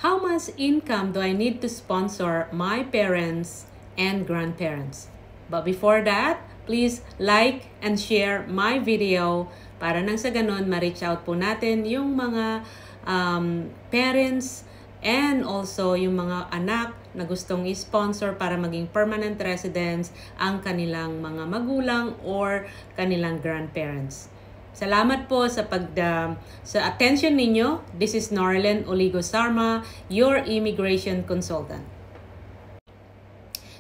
How much income do I need to sponsor my parents and grandparents? But before that, please like and share my video para nang sa ganun ma-reach out po natin yung mga parents and also yung mga anak na gustong i-sponsor para maging permanent residents ang kanilang mga magulang or kanilang grandparents. Salamat po sa sa attention ninyo. This is Norlen Oligo Sarma, your immigration consultant.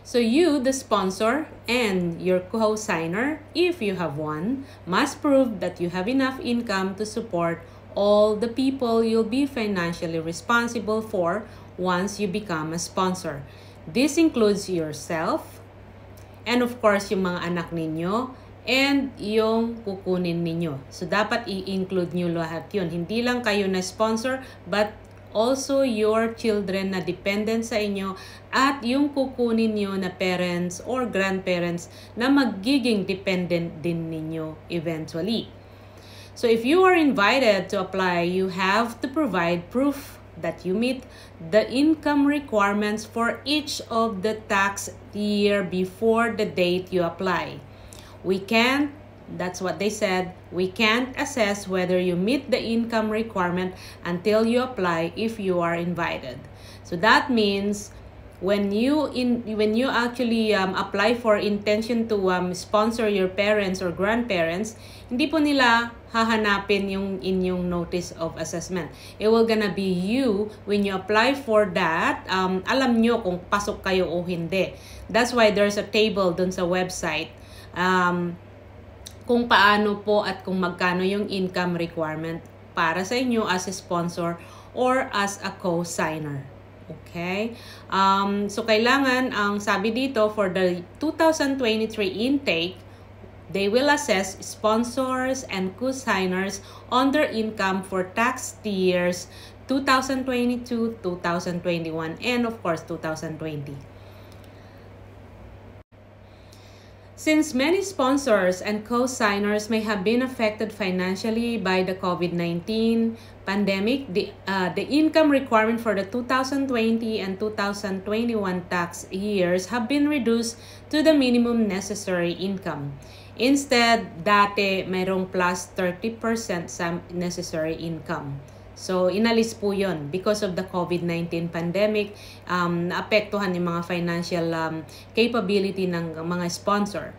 So you, the sponsor, and your co-signer, if you have one, must prove that you have enough income to support all the people you'll be financially responsible for once you become a sponsor. This includes yourself, and of course, yung mga anak ninyo, and yung kukunin ninyo. So, dapat i-include nyo lahat yun. Hindi lang kayo na sponsor, but also your children na dependent sa inyo at yung kukunin nyo na parents or grandparents na magiging dependent din ninyo eventually. So, if you are invited to apply, you have to provide proof that you meet the income requirements for each of the tax year before the date you apply. We can't, that's what they said, we can't assess whether you meet the income requirement until you apply if you are invited. So that means when you actually apply for intention to sponsor your parents or grandparents, hindi po nila hahanapin yung inyong notice of assessment. It will gonna be you when you apply for that, alam nyo kung pasok kayo o hindi. That's why there's a table dun sa website kung paano po at kung magkano yung income requirement para sa inyo as a sponsor or as a co-signer. Okay? So, kailangan, ang sabi dito, for the 2023 intake, they will assess sponsors and co-signers on their income for tax years 2022, 2021, and of course, 2020. Since many sponsors and co-signers may have been affected financially by the COVID-19 pandemic, the income requirement for the 2020 and 2021 tax years have been reduced to the minimum necessary income. Instead, dati mayroong plus 30% sa necessary income. So, inalis po yun because of the COVID-19 pandemic, naapektuhan yung mga financial capability ng mga sponsor.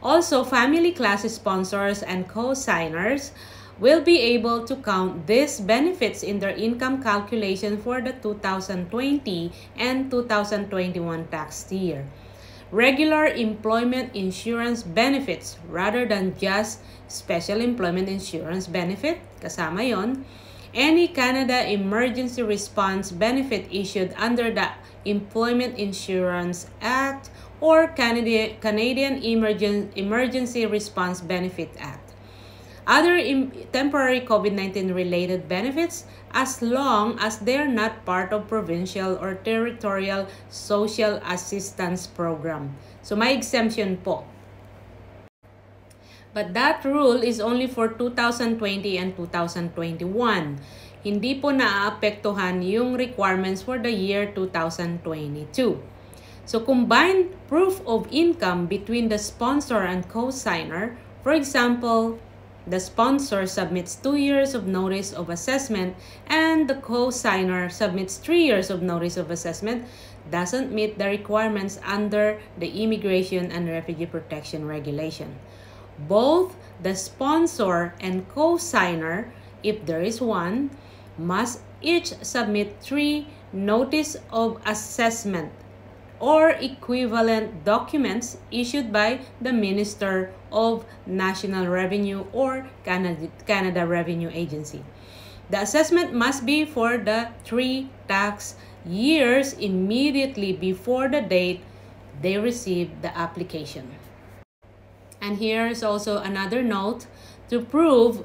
Also, family class sponsors and co-signers will be able to count these benefits in their income calculation for the 2020 and 2021 tax year. Regular employment insurance benefits rather than just special employment insurance benefit, kasama yon. Any Canada Emergency Response Benefit issued under the Employment Insurance Act or Canadian Emergency Response Benefit Act. Other temporary COVID-19 related benefits as long as they are not part of provincial or territorial social assistance program. So may exemption po. But that rule is only for 2020 and 2021. Hindi po naaapektuhan yung requirements for the year 2022. So combined proof of income between the sponsor and co-signer, for example, the sponsor submits 2 years of notice of assessment and the co-signer submits 3 years of notice of assessment, doesn't meet the requirements under the Immigration and Refugee Protection Regulation. Both the sponsor and co-signer, if there is one, must each submit 3 notice of assessment or equivalent documents issued by the Minister of National Revenue or Canada Revenue Agency. The assessment must be for the 3 tax years immediately before the date they receive the application. And here is also another note to prove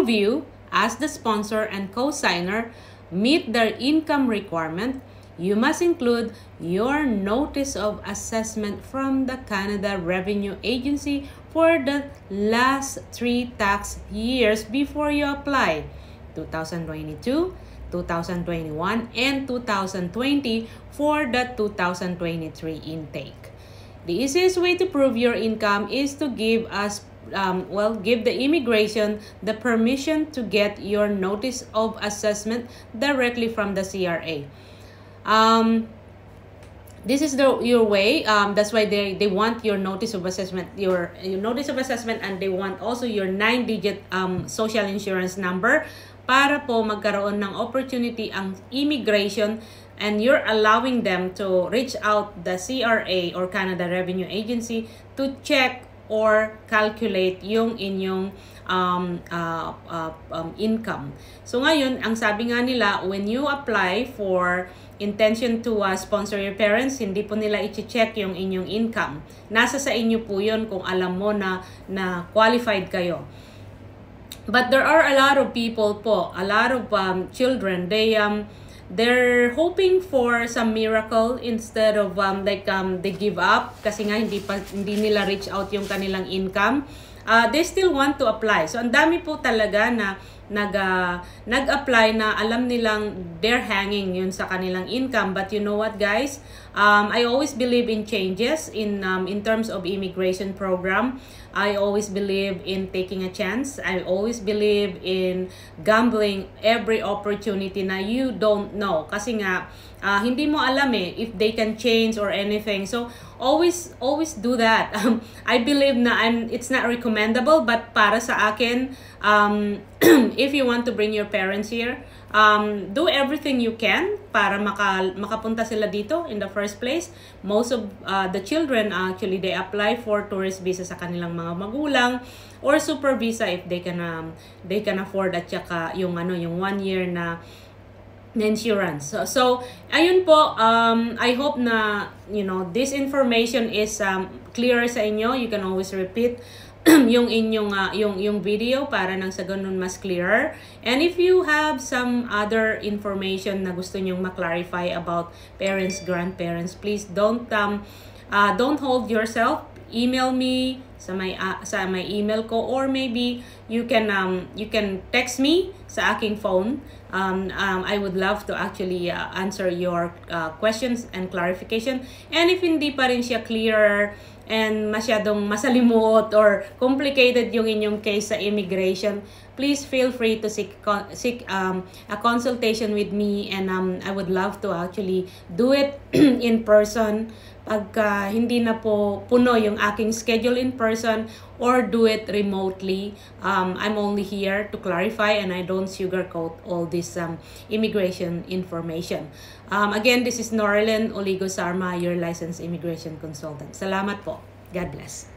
you as the sponsor and co-signer meet their income requirement. You must include your notice of assessment from the Canada Revenue Agency for the last 3 tax years before you apply: 2022, 2021 and 2020 for the 2023 intake. The easiest way to prove your income is to give us give the immigration the permission to get your notice of assessment directly from the CRA. This is your way. That's why they want your notice of assessment, your notice of assessment, and they want also your 9-digit social insurance number para po magkaroon ng opportunity ang immigration, and you're allowing them to reach out the CRA or Canada Revenue Agency to check or calculate yung inyong income. So ngayon, ang sabi nga nila, when you apply for intention to sponsor your parents, hindi po nila i-check yung inyong income. Nasa sa inyo po yun kung alam mo na qualified kayo. But there are a lot of people po, a lot of children, they're hoping for some miracle instead of they give up kasi nga hindi nila reach out yung kanilang income. They still want to apply. So ang dami po talaga na nag-apply na alam nilang they're hanging yun sa kanilang income. But you know what, guys? I always believe in changes in terms of immigration program. I always believe in taking a chance. I always believe in gambling every opportunity na you don't know. Kasi nga, hindi mo alam if they can change or anything. So, always do that. I believe na it's not recommendable, but para sa akin, if you want to bring your parents here, do everything you can para makapunta sila dito in the first place. Most of the children actually they apply for tourist visa sa kanilang mga magulang or super visa if they can afford, at saka yung 1 year na insurance. So ayun po, I hope na this information is clear sa inyo. You can always repeat yung inyong yung video para nang sa ganun mas clearer. And if you have some other information na gusto nyong ma-clarify about parents, grandparents, please don't hold yourself. Email me sa my email ko, or maybe you can text me sa aking phone. I would love to actually answer your questions and clarification. And if hindi pa rin siya clearer and masyadong masalimuot or complicated yung inyong case sa immigration, please feel free to seek a consultation with me, and I would love to actually do it in person pagka hindi na po puno yung aking schedule in person, or do it remotely. I'm only here to clarify, and I don't sugarcoat all this immigration information. Again, this is Norilyn Oligo Sarma, your licensed immigration consultant. Salamat po. God bless.